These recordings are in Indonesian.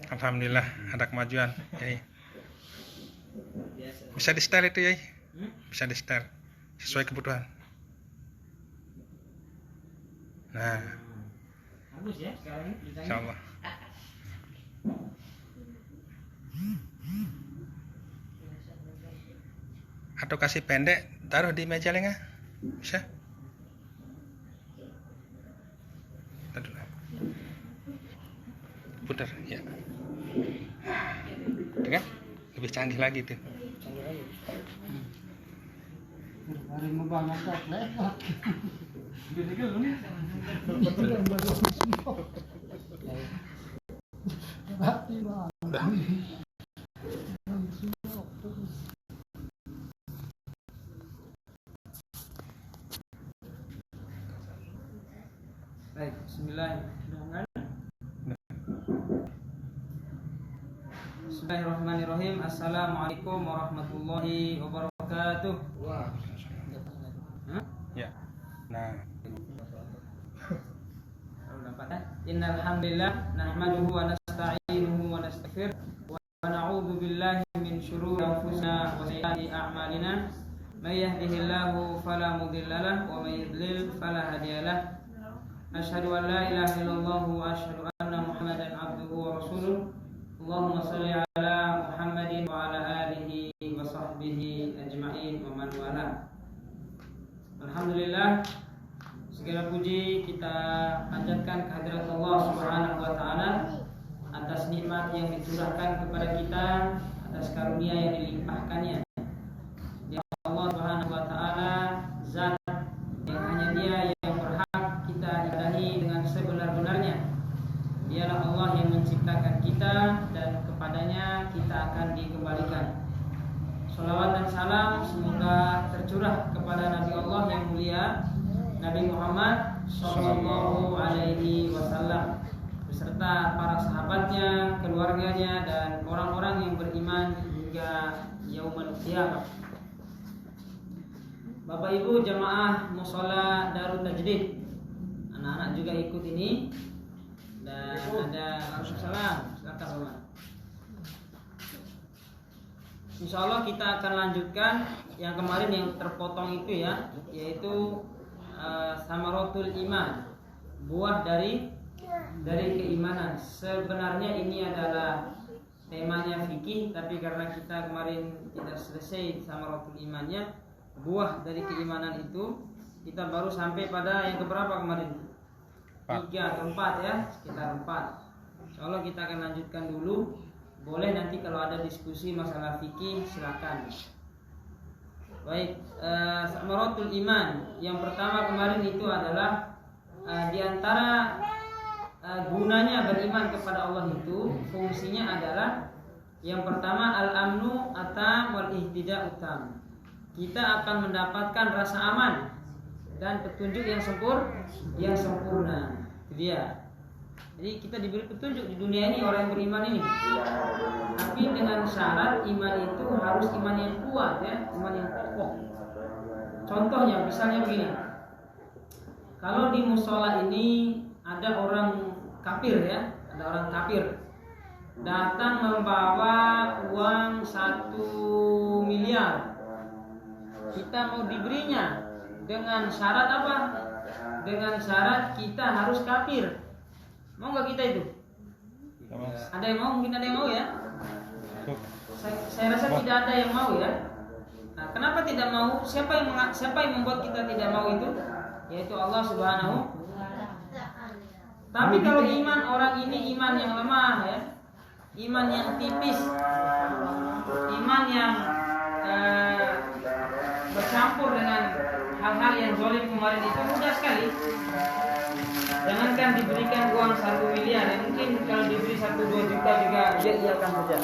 Alhamdulillah ada kemajuan. Yai. Bisa di setel itu Yai? Bisa di setel sesuai kebutuhan. Nah, bagus ya sekarang ini. insyaallah. Atau kasih pendek, taruh di meja lengah, bisa? Taruh. Putar, ya. Itu kan lebih canggih lagi tuh. Hari mau banget lewat. Udah. Baik, Bismillahirrahmanirrahim. Assalamualaikum warahmatullahi wabarakatuh. Ya. Nah. Innal hamdalillah nahmaduhu wa nasta'inuhu wa nastaghfiruh wa na'udzu billahi min shururi anfusina wa sayyiati a'malina. May yahdihillahu fala mudilla lahu wa may yudlil fala hadiya lahu. Asyhadu an la ilaha illallah wa asyhadu anna Muhammadan abduhu wa rasuluh. Allahumma shalli ala Muhammadin wa ala alihi wa sahbihi ajma'in wa man wala. Alhamdulillah, segala puji kita panjatkan kehadirat Allah Subhanahu wa taala atas nikmat yang dicurahkan kepada kita, atas karunia yang dilimpahkannya. Dia Allah Subhanahu wa taala zat yang hanya Dia yang berhak kita ibadahi dengan sebenar-benarnya. Dialah Allah yang menciptakan kita dan kepadanya kita akan dikembalikan. Shalawat dan salam semoga tercurah kepada Nabi Allah yang mulia, Nabi Muhammad Sallallahu Alaihi Wasallam beserta para sahabatnya, keluarganya, dan orang-orang yang beriman hingga yaumul qiyamah. Bapak Ibu jamaah mushola Darut Tajdid, anak-anak juga ikut ini, dan ada Waalaikumsalam, silakan Bapak. Insya Allah kita akan lanjutkan yang kemarin yang terpotong itu ya, yaitu samaratul iman, buah dari keimanan. Sebenarnya ini adalah temanya fikih, tapi karena kita kemarin tidak selesai samaratul imannya, buah dari keimanan itu, kita baru sampai pada yang keberapa kemarin? 3 atau 4 ya, sekitar 4. Insya Allah kita akan lanjutkan dulu. Boleh nanti kalau ada diskusi masalah fikih silakan. Baik, samaratul iman. Yang pertama kemarin itu adalah di antara gunanya beriman kepada Allah itu, fungsinya adalah yang pertama al-amnu atam wal ihtida'u tam. Kita akan mendapatkan rasa aman dan petunjuk yang sempurna. Itu dia. Jadi kita diberi petunjuk di dunia ini orang yang beriman ini. Tapi dengan syarat iman itu harus iman yang kuat ya, iman yang kokoh. Contohnya misalnya begini. Kalau di musola ini ada orang kafir ya, ada orang kafir datang membawa uang 1 miliar. Kita mau diberinya dengan syarat apa? Dengan syarat kita harus kafir. Mau nggak kita itu? Ada yang mau? Mungkin ada yang mau ya? Saya rasa tidak ada yang mau ya. Nah, kenapa tidak mau? Siapa yang membuat kita tidak mau itu? Yaitu Allah Subhanahu. Tapi kalau iman orang ini iman yang lemah ya, iman yang tipis, iman yang bercampur dengan hal-hal yang zalim kemarin itu mudah sekali. Jangankan diberikan uang 1 miliar, ya mungkin kalau diberi 1-2 juta juga dia akan saja.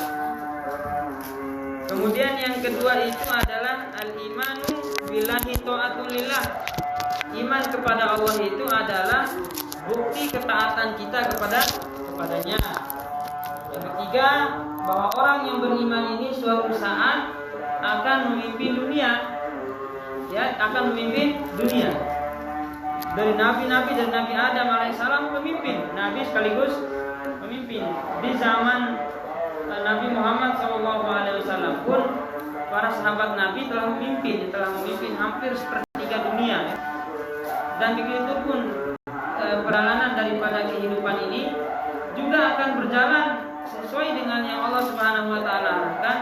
Kemudian yang kedua itu adalah al-imanu billahi ta'atulillah. Iman kepada Allah itu adalah bukti ketaatan kita kepadanya. Yang ketiga, bahwa orang yang beriman ini suatu saat akan memimpin dunia. Ya, akan memimpin dunia. Dari nabi-nabi dan Nabi Adam alaihissalam pemimpin, nabi sekaligus Pemimpin di zaman Nabi Muhammad SAW pun para sahabat Nabi telah memimpin hampir sepertiga dunia. Dan begitu pun perjalanan daripada kehidupan ini juga akan berjalan sesuai dengan yang Allah Subhanahu wa taala arahkan.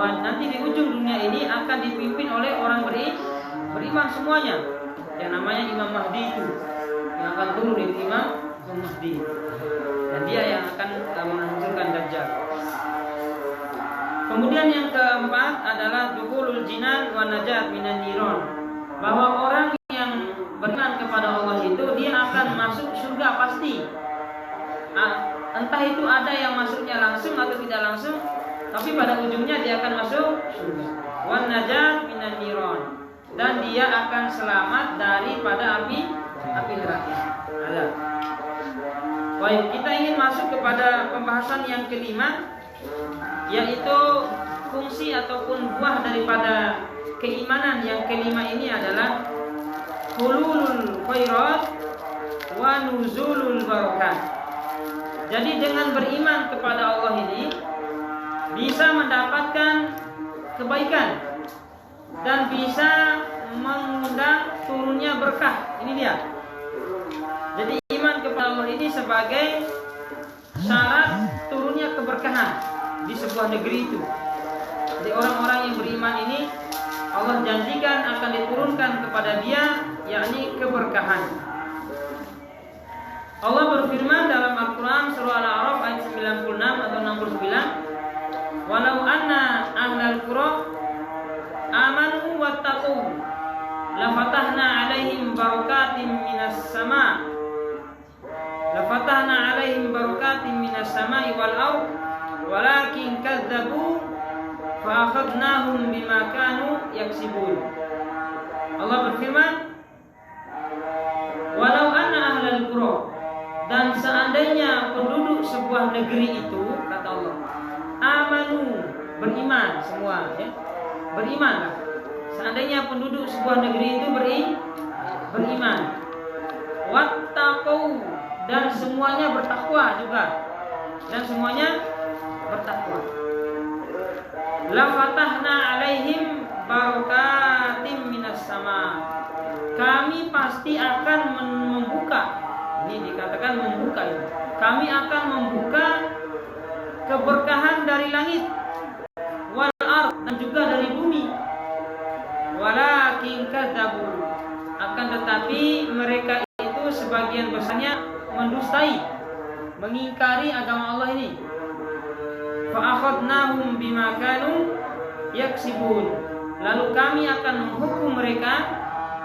Nanti di ujung dunia ini akan dipimpin oleh orang beriman semuanya. Yang namanya Imam Mahdi itu yang akan turun itu Imam Mahdi. Dan dia yang akan menghancurkan Dajjal. Kemudian yang keempat adalah dukhulul jinan wa najat minan niron. Bahwa orang yang beriman kepada Allah itu dia akan masuk surga pasti. Entah itu ada yang masuknya langsung atau tidak langsung, tapi pada ujungnya dia akan masuk surga. Wan najat minan niron, dan dia akan selamat daripada api neraka. Ada. Baik, kita ingin masuk kepada pembahasan yang kelima, yaitu fungsi ataupun buah daripada keimanan yang kelima ini adalah hululul khairat wa nuzulul barakat. Jadi dengan beriman kepada Allah ini bisa mendapatkan kebaikan dan bisa mengundang turunnya berkah. Ini dia. Jadi iman kepada Allah ini sebagai syarat turunnya keberkahan di sebuah negeri itu. Jadi orang-orang yang beriman ini Allah janjikan akan diturunkan kepada dia, yakni keberkahan. Allah berfirman dalam Al-Quran surah Al-A'raf ayat 96 atau 69, walau anna ahlal qura amanu wattaqu lafatahna alaihim barakatim minas sama wal ard walakin kadzabu fa akhadnahum bima kanu yaksibun. Allah berfirman, walau anna ahlal qura, dan seandainya penduduk sebuah negeri itu, kata Allah, amanu, beriman semua, ya, beriman. Seandainya penduduk sebuah negeri itu beriman, wattaqu, dan semuanya bertakwa juga, la fatahna alaihim barakatim minas sama, kami pasti akan membuka. Ini dikatakan membuka itu. Kami akan membuka keberkahan dari langit, wal ard, dan juga dari bumi. Walakin kadzabu, akan tetapi mereka itu sebagian besarnya mendustai, mengingkari agama Allah ini. Fa akhadnahum bima kanu yaksibun, lalu kami akan menghukum mereka,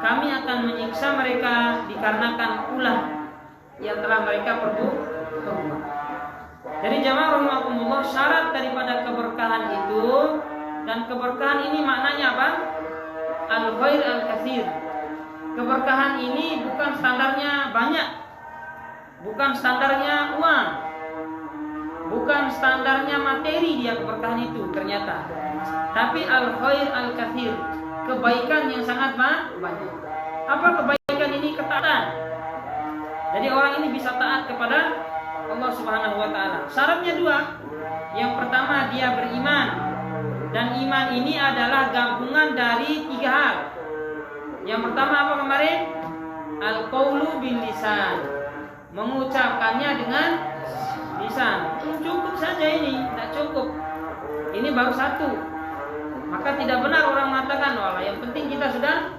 kami akan menyiksa mereka dikarenakan ulah yang telah mereka perbuat. Jadi jamaah rahimakumullah, syarat daripada keberkahan itu, dan keberkahan ini maknanya apa? Al-khair al-katsir. Keberkahan ini bukan standarnya banyak, bukan standarnya uang, bukan standarnya materi dia keberkahan itu ternyata, tapi al-khair al-katsir, kebaikan yang sangat banyak. Apa kebaikan ini? Ketaatan. Jadi orang ini bisa taat kepada Allah Subhanahu wa taala. Syaratnya dua. Yang pertama, dia beriman. Dan iman ini adalah gabungan dari tiga hal. Yang pertama apa kemarin? Al-qaulu bil lisan. Mengucapkannya dengan lisan. Cukup saja ini, tidak cukup. Ini baru satu. Maka tidak benar orang mengatakan, "Wah, yang penting kita sudah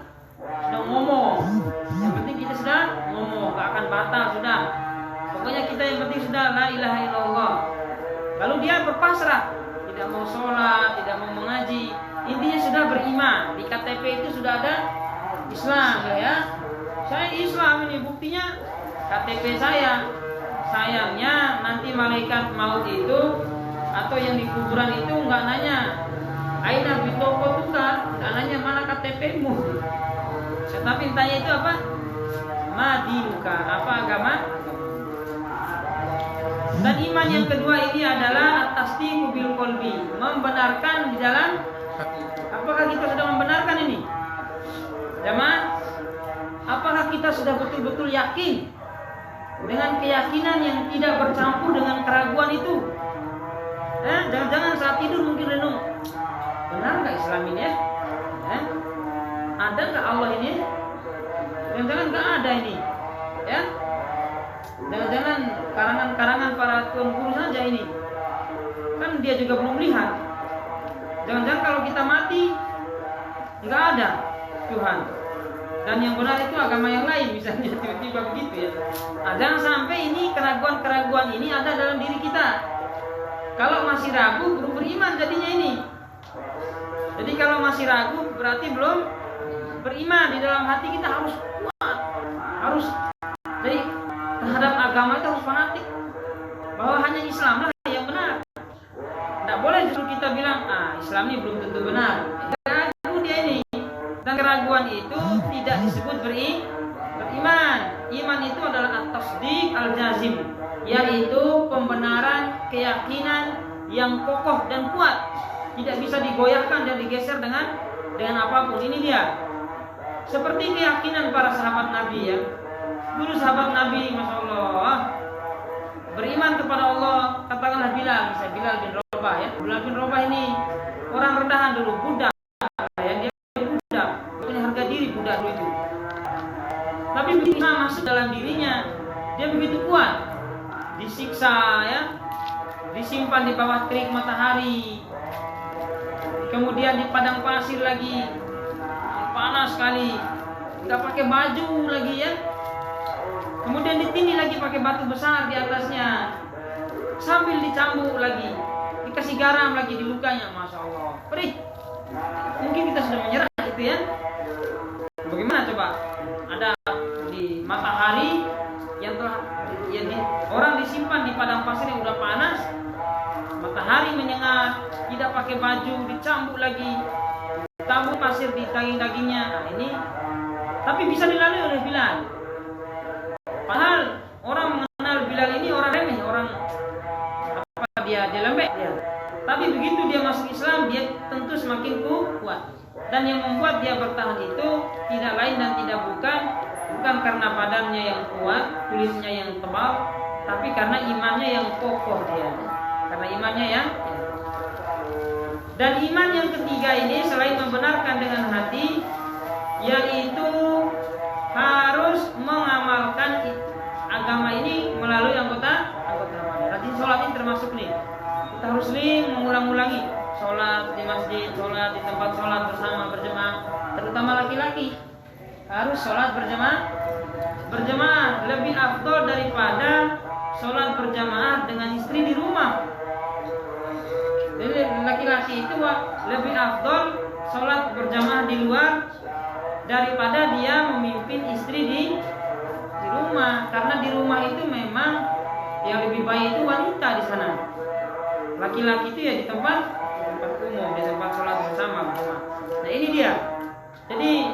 ngomong. Yang penting kita sudah ngomong, gak akan batal sudah. Pokoknya kita yang penting sudah la ilaha illallah." Lalu dia berpasrah, tidak mau sholat, tidak mau mengaji. Intinya sudah beriman. Di KTP itu sudah ada Islam, ya. Saya Islam ini, buktinya KTP saya. Sayangnya nanti malaikat maut itu atau yang di kuburan itu nggak nanya aina bitoko tukar, nggak nanya mana KTP-mu. Tetapi tanya itu apa? Madinuka, apa agama? Dan iman yang kedua ini adalah at-tasdiqu bil qalbi, membenarkan di dalam. Apakah kita sudah membenarkan ini? Jamaah, apakah kita sudah betul-betul yakin dengan keyakinan yang tidak bercampur dengan keraguan itu. Jangan-jangan saat tidur mungkin renung, benar nggak Islam ini ya? Ada nggak Allah ini? Jangan-jangan nggak ada ini, ya? Jangan-jangan karangan-karangan para tuan guru saja ini, kan dia juga belum lihat. Jangan-jangan kalau kita mati nggak ada Tuhan, dan yang benar itu agama yang lain, misalnya tiba-tiba begitu ya. Jangan sampai ini keraguan-keraguan ini ada dalam diri kita. Kalau masih ragu, belum beriman jadinya ini. Jadi kalau masih ragu, berarti belum beriman. Di dalam hati kita harus kuat, harus jadi terhadap agama itu harus fanatik, bahwa hanya Islam lah yang benar. Tidak boleh justru kita bilang, Islam ini belum tentu benar. Ragu dia ini. Dan keraguan itu tidak disebut beriman. Iman itu adalah at-tasdiq al-jazim, yaitu pembenaran keyakinan yang kokoh dan kuat, tidak bisa digoyahkan dan digeser dengan apapun. Ini dia. Seperti keyakinan para sahabat Nabi ya. Dulu sahabat Nabi, Masya Allah, beriman kepada Allah. Katakanlah Bilal, misalnya Bilal bin Rabah ya. Bilal bin Rabah ini orang rendahan dulu, budak ya. Dia budak, punya harga diri budak dulu itu. Tapi begitu masuk dalam dirinya, dia begitu kuat. Disiksa ya, disimpan di bawah terik matahari, kemudian di padang pasir lagi, panas sekali, nggak pakai baju lagi ya, kemudian ditindih lagi pakai batu besar di atasnya, sambil dicambuk lagi, dikasih garam lagi di lukanya. Masya Allah, perih. Mungkin kita sudah menyerah gitu ya. Bagaimana coba? Ada di matahari yang telah orang disimpan di padang pasir yang udah panas, matahari menyengat, tidak pakai baju, dicambuk lagi, tabur pasir di daging-dagingnya. Ini tapi bisa dilalui oleh Bilal. Padahal orang mengenal Bilal ini orang remeh, orang dia lembek dia. Tapi begitu dia masuk Islam, dia tentu semakin kuat. Dan yang membuat dia bertahan itu tidak lain dan tidak bukan karena badannya yang kuat, kulitnya yang tebal, tapi karena imannya yang kokoh dia. Karena imannya yang. Dan iman yang ketiga ini selain membenarkan dengan hati, yaitu harus mengamalkan agama ini melalui anggota badan. Rajin sholat ini termasuk nih. Kita harus sering mengulang-ulangi sholat di masjid, sholat di tempat sholat bersama berjemaah, terutama laki-laki harus sholat berjemaah lebih afdol daripada sholat berjamaah dengan istri di rumah. Jadi laki-laki itu lebih afdol sholat berjamaah di luar daripada dia memimpin istri di rumah, karena di rumah itu memang yang lebih baik itu wanita di sana. Laki-laki itu ya di tempat umum, di tempat sholat bersama. Nah ini dia. Jadi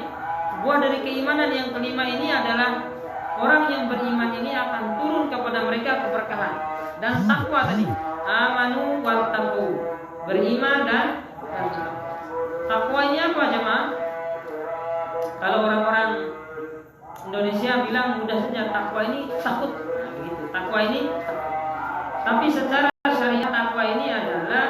buah dari keimanan yang kelima ini adalah orang yang beriman ini akan turun kepada mereka keberkahan dan takwa tadi. Amanu wal taqu, beriman dan takwa ini apa jemaah? Kalau orang-orang Indonesia bilang mudah saja, takwa ini takut, nah, begitu. Takwa ini, tapi secara syariat takwa ini adalah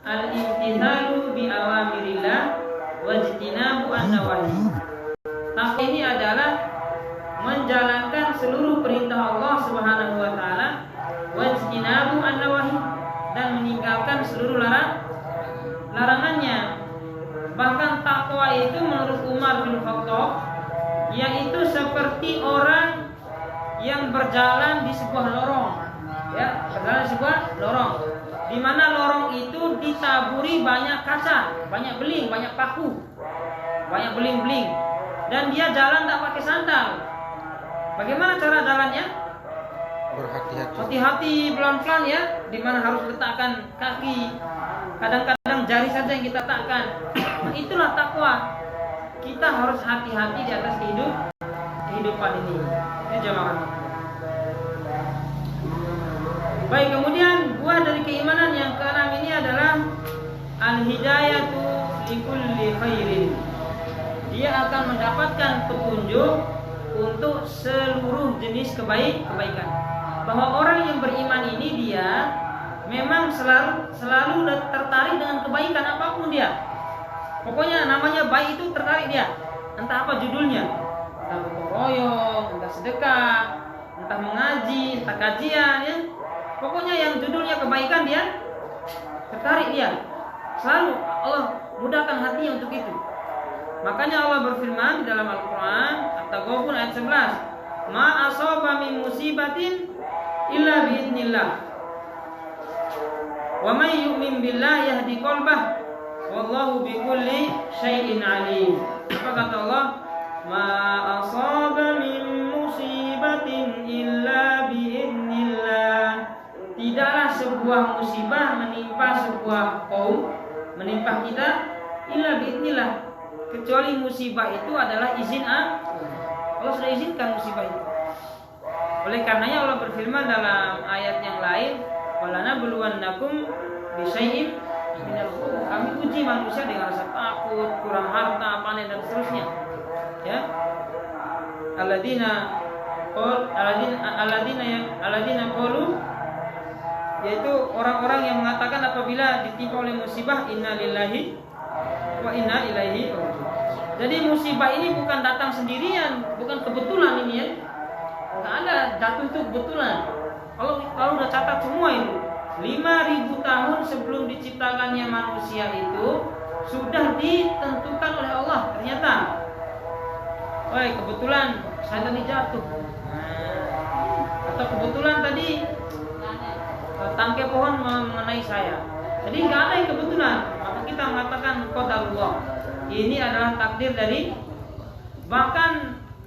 al-imtithalu bi awamirillah wajtinabu an-nawahi. Takwa ini adalah menjalankan seluruh perintah Allah Subhanahu wa taala, wajtinabu an-nawahi, dan meninggalkan seluruh larangannya. Bahkan takwa itu menurut Umar bin Khattab yaitu seperti orang yang berjalan di sebuah lorong, ya, berjalan di sebuah lorong, di mana lorong itu ditaburi banyak kaca, banyak beling, banyak paku, banyak beling-beling, dan dia jalan tak pakai sandal. Bagaimana cara jalannya? Berhati-hati. Hati-hati, pelan-pelan ya, di mana harus letakkan kaki. Kadang-kadang jari saja yang kita letakkan. Nah, itulah takwa. Kita harus hati-hati di atas kehidupan ini. Itu jemaah. Baik, kemudian buah dari keimanan yang keenam ini adalah al-hidayatu likulli khairin. Dia akan mendapatkan petunjuk untuk seluruh jenis kebaikan. Bahwa orang yang beriman ini dia memang selalu tertarik dengan kebaikan apapun dia. Pokoknya namanya baik itu tertarik dia. Entah apa judulnya, entah gotong royong, entah sedekah, entah mengaji, entah kajian, ya. Pokoknya yang judulnya kebaikan dia tertarik dia. Selalu Allah mudahkan hatinya untuk itu. Makanya Allah berfirman di dalam Al-Quran At-Taghabun ayat 11, Ma asaba min musibatin illa biidznillah, wa may yu'min billah yahdi qalbah, wallahu bikulli syai'in alim. Apa kata Allah? Ma asaba min musibatin illa biidznillah. Tidaklah sebuah musibah menimpa sebuah kaum, menimpa kita, illa biidznillah, kecuali musibah itu adalah izin Allah. Allah sudah izinkan musibah itu. Oleh karenanya Allah berfirman dalam ayat yang lain, walanabluwannakum bisyai'in minal khawf. Kami uji manusia dengan rasa takut, kurang harta, panen dan seterusnya. Ya. Alladzina qalu, yaitu orang-orang yang mengatakan apabila ditimpa oleh musibah, innalillahi wa inna ilaihi raji'un. Jadi musibah ini bukan datang sendirian, bukan kebetulan ini ya. Nggak ada jatuh itu kebetulan. Kalau udah catat semua itu 5.000 tahun sebelum diciptakannya manusia itu sudah ditentukan oleh Allah. Ternyata, kebetulan saya tadi jatuh, atau kebetulan tadi tangkai pohon mengenai saya. Jadi nggak ada yang kebetulan. Maka kita mengatakan qadarullah. Ini adalah takdir dari. Bahkan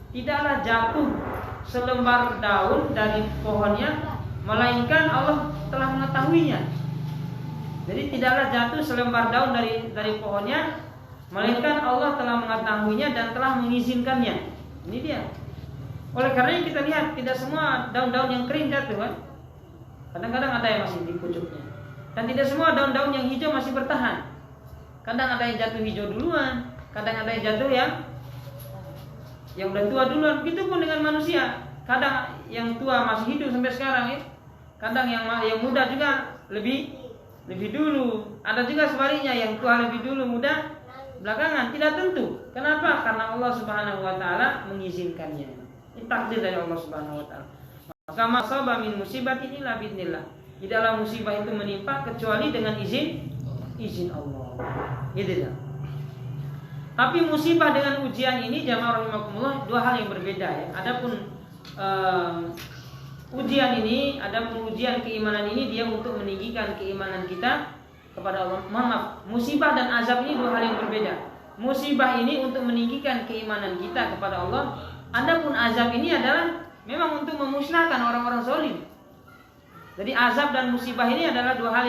tidaklah jatuh selembar daun dari pohonnya, melainkan Allah telah mengetahuinya. Jadi tidaklah jatuh selembar daun dari pohonnya, melainkan Allah telah mengetahuinya dan telah mengizinkannya. Ini dia. Oleh karenanya kita lihat tidak semua daun-daun yang kering jatuh kan. Kadang-kadang ada yang masih di pucuknya. Dan tidak semua daun-daun yang hijau masih bertahan. Kadang ada yang jatuh hijau duluan, kadang ada yang jatuh yang udah tua duluan. Begitupun dengan manusia. Kadang yang tua masih hidup sampai sekarang ya. Kadang yang muda juga lebih dulu. Ada juga sebaliknya, yang tua lebih dulu, muda belakangan. Tidak tentu. Kenapa? Karena Allah Subhanahu wa taala mengizinkannya. Ini takdir dari Allah Subhanahu wa taala. Maka masabah min musibatin illa biidznillah. Tidaklah musibah itu menimpa kecuali dengan izin Allah. Gitu ya. Tapi musibah dengan ujian ini jamaah rahimakumullah dua hal yang berbeda ya. Adapun ujian ini, adapun ujian keimanan ini dia untuk meninggikan keimanan kita kepada Allah. Mohon maaf, musibah dan azab ini dua hal yang berbeda. Musibah ini untuk meninggikan keimanan kita kepada Allah. Adapun azab ini adalah memang untuk memusnahkan orang-orang zalim. Jadi azab dan musibah ini adalah dua hal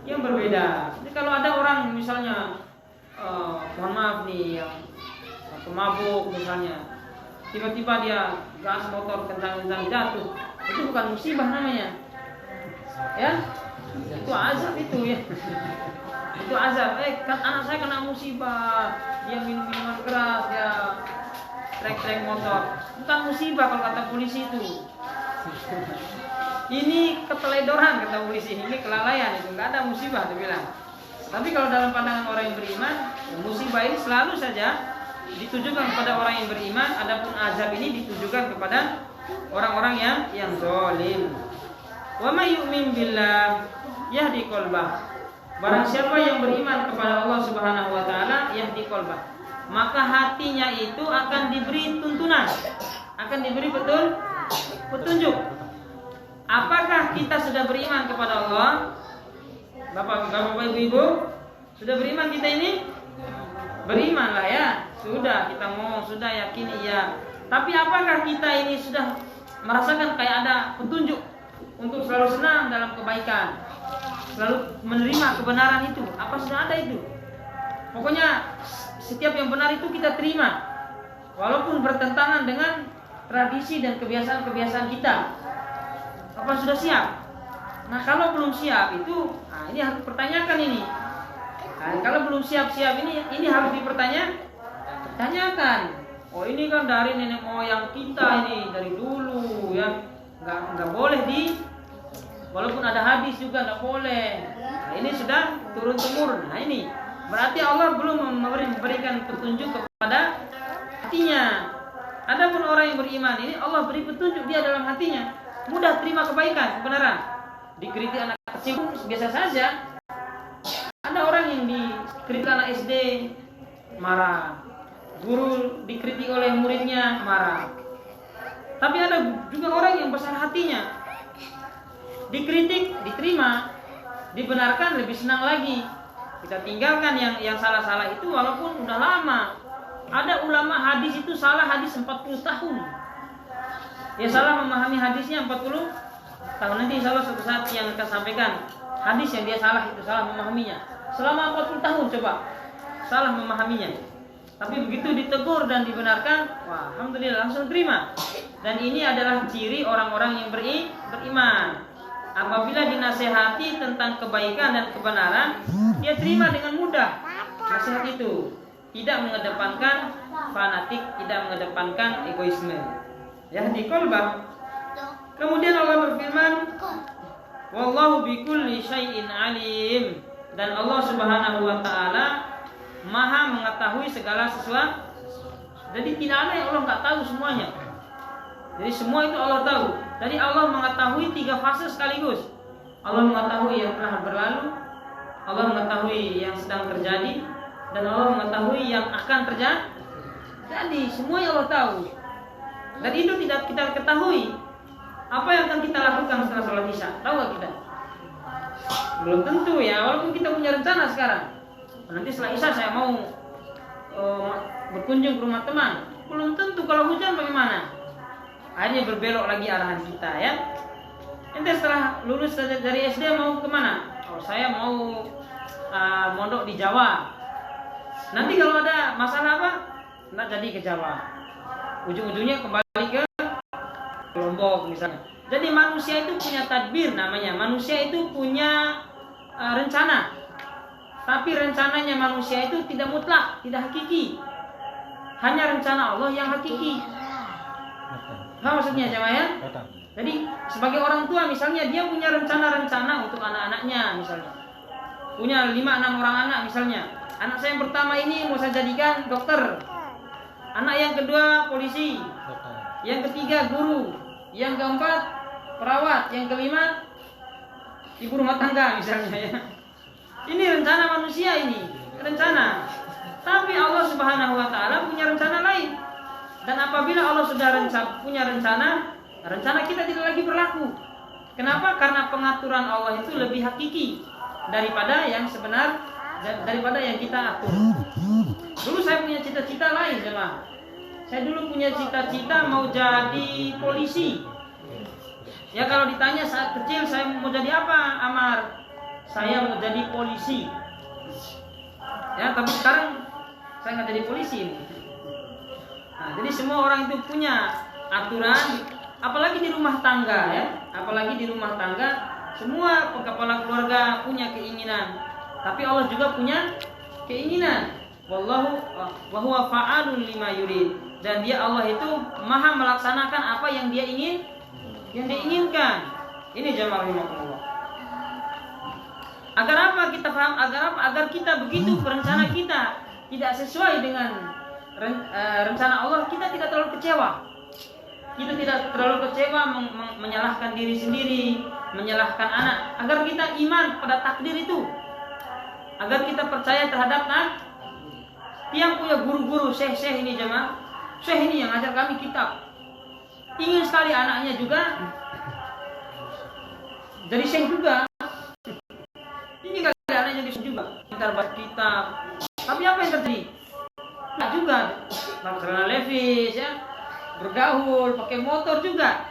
yang berbeda. Jadi kalau ada orang misalnya mohon maaf nih yang pemabuk misalnya, tiba-tiba dia gas motor kencang-kencang jatuh, itu bukan musibah namanya. Ya. Itu azab itu ya. Itu azab. Kan anak saya kena musibah, dia minum minuman keras, dia trek motor. Bukan musibah kalau kata polisi itu. Ini keteledoran kata polisi, ini kelalaian, itu enggak ada musibah dia bilang. Tapi kalau dalam pandangan orang yang beriman, musibah ini selalu saja ditujukan kepada orang yang beriman, adapun azab ini ditujukan kepada orang-orang yang zalim. Wa may yu'min billah yahdi qalbah. Barang siapa yang beriman kepada Allah Subhanahu wa taala, yahdi qalbah, maka hatinya itu akan diberi tuntunan, akan diberi petunjuk. Apakah kita sudah beriman kepada Allah? Bapak, Ibu, sudah beriman kita ini? Berimanlah ya. Sudah, kita ngomong sudah, yakini ya. Tapi apakah kita ini sudah merasakan kayak ada petunjuk untuk selalu senang dalam kebaikan, selalu menerima kebenaran itu? Apa sudah ada itu? Pokoknya setiap yang benar itu kita terima, walaupun bertentangan dengan tradisi dan kebiasaan-kebiasaan kita. Apa sudah siap? Nah, kalau belum siap itu, ini harus dipertanyakan ini. Nah, kalau belum siap-siap ini harus dipertanyakan. oh ini kan dari nenek moyang kita ini dari dulu ya, nggak boleh walaupun ada hadis juga nggak boleh. Nah, ini sudah turun temurun. Nah ini berarti Allah belum memberikan petunjuk kepada hatinya. Adapun orang yang beriman ini Allah beri petunjuk dia dalam hatinya, mudah terima kebaikan, kebenaran. Dikritik anak kecil biasa saja. Ada orang yang dikritik anak SD marah, guru dikritik oleh muridnya marah. Tapi ada juga orang yang besar hatinya, dikritik diterima, dibenarkan lebih senang lagi. Kita tinggalkan yang salah-salah itu walaupun udah lama. Ada ulama hadis itu salah hadis 40 tahun. Dia salah memahami hadisnya 40 tahun. Nanti insya Allah suatu saat yang akan sampaikan hadis yang dia salah itu salah memahaminya. Selama 40 tahun coba salah memahaminya. Tapi begitu ditegur dan dibenarkan, wah, alhamdulillah langsung terima. Dan ini adalah ciri orang-orang yang beriman. Apabila dinasehati tentang kebaikan dan kebenaran, dia terima dengan mudah nasihat itu. Tidak mengedepankan fanatik, tidak mengedepankan egoisme. Ya, di qalbah. Kemudian Allah berfirman, wallahu bikulli syai'in alim. Dan Allah Subhanahu wa taala Maha mengetahui segala sesuatu. Jadi tidak ada yang Allah nggak tahu semuanya. Jadi semua itu Allah tahu. Jadi Allah mengetahui 3 fase sekaligus. Allah mengetahui yang telah berlalu, Allah mengetahui yang sedang terjadi, dan Allah mengetahui yang akan terjadi. Jadi semuanya Allah tahu. Dan itu tidak kita ketahui. Apa yang akan kita lakukan setelah sholat isya? Tahu nggak kita? Belum tentu ya. Walaupun kita punya rencana sekarang. Nanti setelah isya saya mau berkunjung ke rumah teman. Belum tentu kalau hujan bagaimana? Akhirnya berbelok lagi arahan kita ya. Ente setelah lulus dari SD mau kemana? Oh saya mau mondok di Jawa. Nanti kalau ada masalah apa? Nggak jadi ke Jawa. Ujung-ujungnya kembali ke Lombok misalnya. Jadi manusia itu punya tadbir namanya. Manusia itu punya rencana. Tapi rencananya manusia itu tidak mutlak, tidak hakiki. Hanya rencana Allah yang hakiki. Apa maksudnya jemaah ya? Jadi sebagai orang tua misalnya dia punya rencana-rencana untuk anak-anaknya misalnya. Punya 5-6 orang anak misalnya. Anak saya yang pertama ini mau saya jadikan dokter. Anak yang kedua polisi. Yang ketiga guru. Yang keempat perawat. Yang kelima ibu rumah tangga misalnya ya. Ini rencana manusia ini. Rencana. Tapi Allah Subhanahu wa taala punya rencana lain. Dan apabila Allah sudah punya rencana, rencana kita tidak lagi berlaku. Kenapa? Karena pengaturan Allah itu lebih hakiki daripada yang sebenar, daripada yang kita atur. Dulu saya punya cita-cita lain, jemaah. Saya dulu punya cita-cita mau jadi polisi. Ya kalau ditanya saat kecil saya mau jadi apa, Amar? Saya mau jadi polisi. Ya, tapi sekarang saya nggak jadi polisi. Nah, jadi semua orang itu punya aturan, apalagi di rumah tangga ya, apalagi di rumah tangga, semua kepala keluarga punya keinginan, tapi Allah juga punya keinginan. Wallahu wa huwa fa'alun lima yurid. Dan dia Allah itu maha melaksanakan apa yang dia inginkan. Ini jamaah rahimakumullah. Agar apa kita paham? Agar kita begitu berencana kita tidak sesuai dengan rencana Allah, kita tidak terlalu kecewa. Kita tidak terlalu kecewa menyalahkan diri sendiri, menyalahkan anak. Agar kita iman pada takdir itu. Agar kita percaya terhadap yang punya guru-guru, syekh-syekh ini jemaah. Syekh ini yang ajar kami kitab. Ingin sekali anaknya juga jadi syekh juga. Ini kali anaknya jadi syekh juga. Pintar baca kitab. Tapi apa yang terjadi? Nah juga celana levis ya, bergaul, pakai motor juga.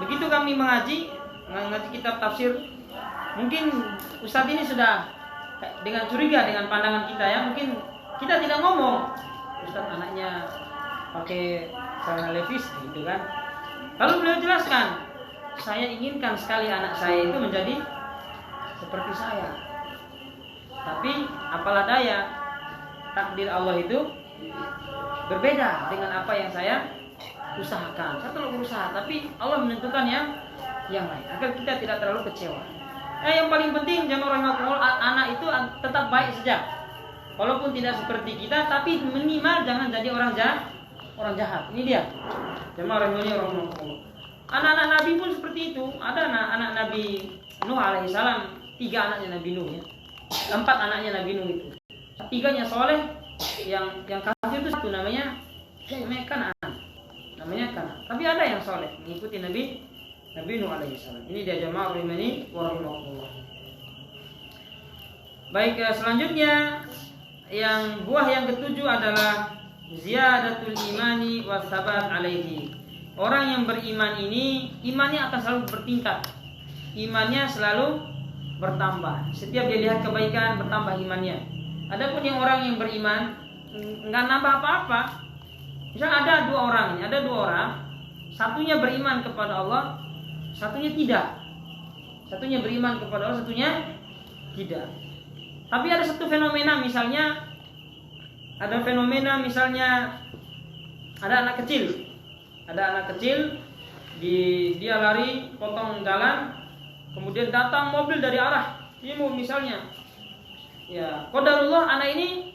Begitu kami mengaji kitab tafsir, mungkin Ustadz ini sudah dengan curiga dengan pandangan kita ya, mungkin kita tidak ngomong Ustadz anaknya pakai celana levis gitu kan. Lalu beliau jelaskan, saya inginkan sekali anak saya itu menjadi seperti saya. Tapi apalah daya, takdir Allah itu berbeda dengan apa yang saya usahakan. Saya terlalu berusaha, tapi Allah menentukan yang lain agar kita tidak terlalu kecewa. Yang paling penting jamaah rahimakumullah, anak itu tetap baik saja. Walaupun tidak seperti kita, tapi minimal jangan jadi orang jahat. Ini dia. Jamaah rahimakumullah. Anak-anak Nabi pun seperti itu. Ada anak Nabi Nuh alaihissalam, 3 anaknya Nabi Nuh ya. 4 anaknya Nabi Nuh itu. 3-nya soleh, yang kafir itu satu namanya Kanaan. Tapi ada yang soleh mengikuti Nabi Nuh alaihissalam. Ini dia jamaah rahimani wa rahimakumullah. Baik, selanjutnya buah yang ketujuh adalah ziyadatul imani wa sabat alaihi. Orang yang beriman ini imannya akan selalu bertingkat. Imannya selalu bertambah. Setiap dia lihat kebaikan bertambah imannya. Adapun yang orang yang beriman enggak nambah apa-apa. Misal ada dua orang, satunya beriman kepada Allah, satunya tidak. Satunya beriman kepada Allah, satunya tidak. Tapi ada satu fenomena, misalnya ada anak kecil. Dia lari potong jalan, kemudian datang mobil dari arah timur misalnya. Ya, qadarullah anak ini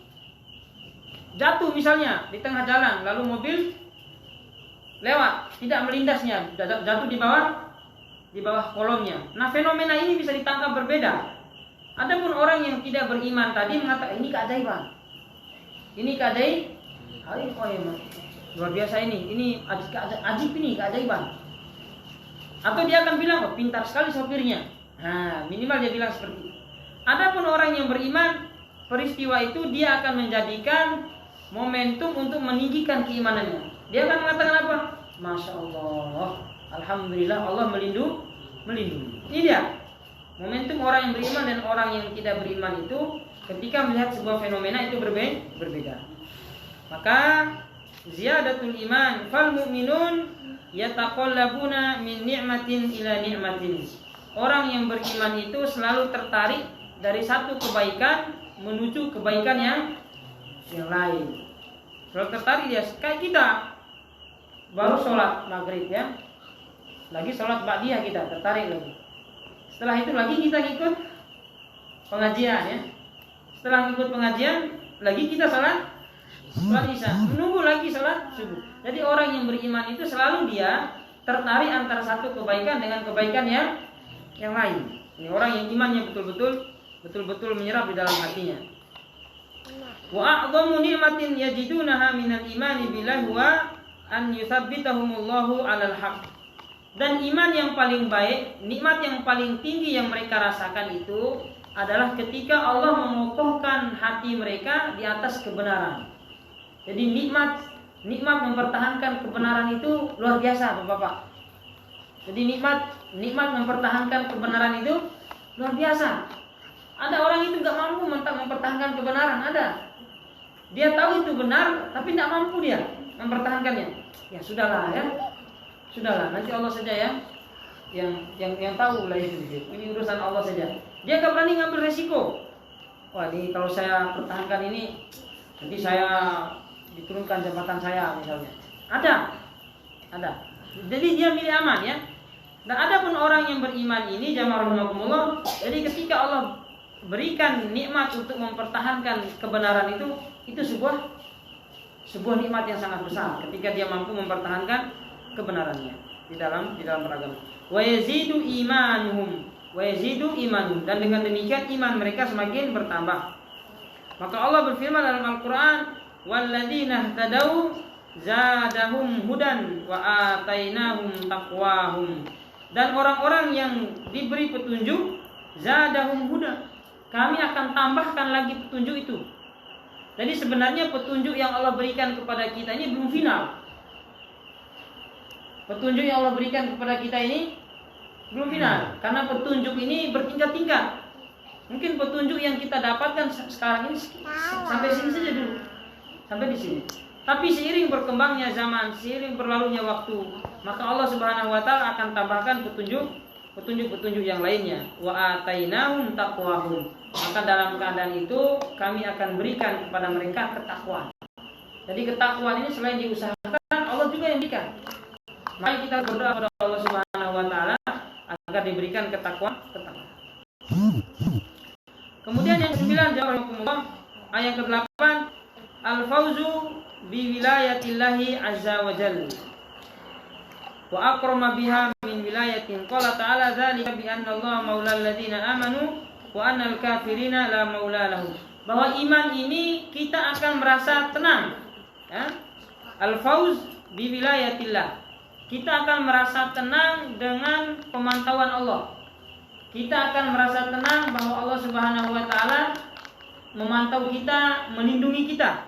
jatuh misalnya di tengah jalan, lalu mobil lewat, tidak melindasnya, jatuh di bawah kolongnya. Nah, fenomena ini bisa ditangkap berbeda. Adapun orang yang tidak beriman tadi mengatakan ini keajaiban. Ini luar biasa ini ajib ini keajaiban. Atau dia akan bilang, oh, pintar sekali sopirnya. Nah, minimal dia bilang seperti itu. Adapun orang yang beriman, peristiwa itu dia akan menjadikan momentum untuk meninggikan keimanannya. Dia akan mengatakan apa? Masya Allah, alhamdulillah Allah melindungi. Ini dia momentum orang yang beriman dan orang yang tidak beriman itu ketika melihat sebuah fenomena itu berbeda. Maka ziyadatul iman fal mu'minun yataqallabuna min ni'matin ila ni'matin. Orang yang beriman itu selalu tertarik dari satu kebaikan menuju kebaikan yang lain. Selalu tertarik dia, kayak kita baru sholat maghrib ya, lagi sholat ba'diyah kita tertarik lagi. Setelah itu lagi kita ikut pengajian ya. Setelah ikut pengajian lagi kita sholat isya, menunggu lagi sholat subuh. Jadi orang yang beriman itu selalu dia tertarik antara satu kebaikan dengan kebaikan yang lain. Ini orang yang imannya betul-betul menyerap di dalam hatinya. Wa a'dhamu ni'matin yajidunaha minal imani billahi wa an yuthabbitahumullahu 'alal haqq. Dan iman yang paling baik, nikmat yang paling tinggi yang mereka rasakan itu adalah ketika Allah mengokohkan hati mereka di atas kebenaran. Jadi nikmat mempertahankan kebenaran itu luar biasa, Bapak. Jadi nikmat mempertahankan kebenaran itu luar biasa. Ada orang itu nggak mampu mempertahankan kebenaran, ada. Dia tahu itu benar, tapi tidak mampu dia mempertahankannya. Ya sudahlah ya, sudahlah. Nanti Allah saja yang tahu lah itu. Ini urusan Allah saja. Dia nggak berani ngambil resiko. Wah, ini kalau saya pertahankan ini, nanti saya diturunkan jabatan saya misalnya. Ada. Jadi dia milih aman ya. Dan ada pun orang yang beriman ini jamaah rahimakumullah. Jadi ketika Allah berikan nikmat untuk mempertahankan kebenaran itu sebuah nikmat yang sangat besar ketika dia mampu mempertahankan kebenarannya di dalam beragama. Wa yazidu imanuhum dan dengan demikian iman mereka semakin bertambah. Maka Allah berfirman dalam Al-Qur'an, walladzina ihtadaw zadahum hudan wa atainahum taqwahum. Dan orang-orang yang diberi petunjuk zadahum hudan, kami akan tambahkan lagi petunjuk itu. Jadi sebenarnya petunjuk yang Allah berikan kepada kita ini belum final. Petunjuk yang Allah berikan kepada kita ini belum final, karena petunjuk ini bertingkat-tingkat. Mungkin petunjuk yang kita dapatkan sekarang ini sampai sini saja dulu, sampai di sini. Tapi seiring berkembangnya zaman, seiring berlalunya waktu, maka Allah Subhanahu wa taala akan tambahkan petunjuk-petunjuk yang lainnya. Wa atainahum taqwahum. Maka dalam keadaan itu kami akan berikan kepada mereka ketakwaan. Jadi ketakwaan ini selain diusahakan, Allah juga yang berikan. Mari kita berdoa kepada Allah Subhanahu wa taala agar diberikan ketakwaan. Kemudian yang ke-9 ayat ke-8 al-fauzu bi wilayatillahi azza wa jalla wa akrama biha min wilayatin qala ta'ala dzalika bi anna Allah maulal ladzina amanu wa annal kafirina la maula lahum. Bahwa iman ini kita akan merasa tenang, ya? Al-fauz bi wilayatillah. Kita akan merasa tenang dengan pemantauan Allah. Kita akan merasa tenang bahwa Allah Subhanahu wa taala memantau kita, melindungi kita.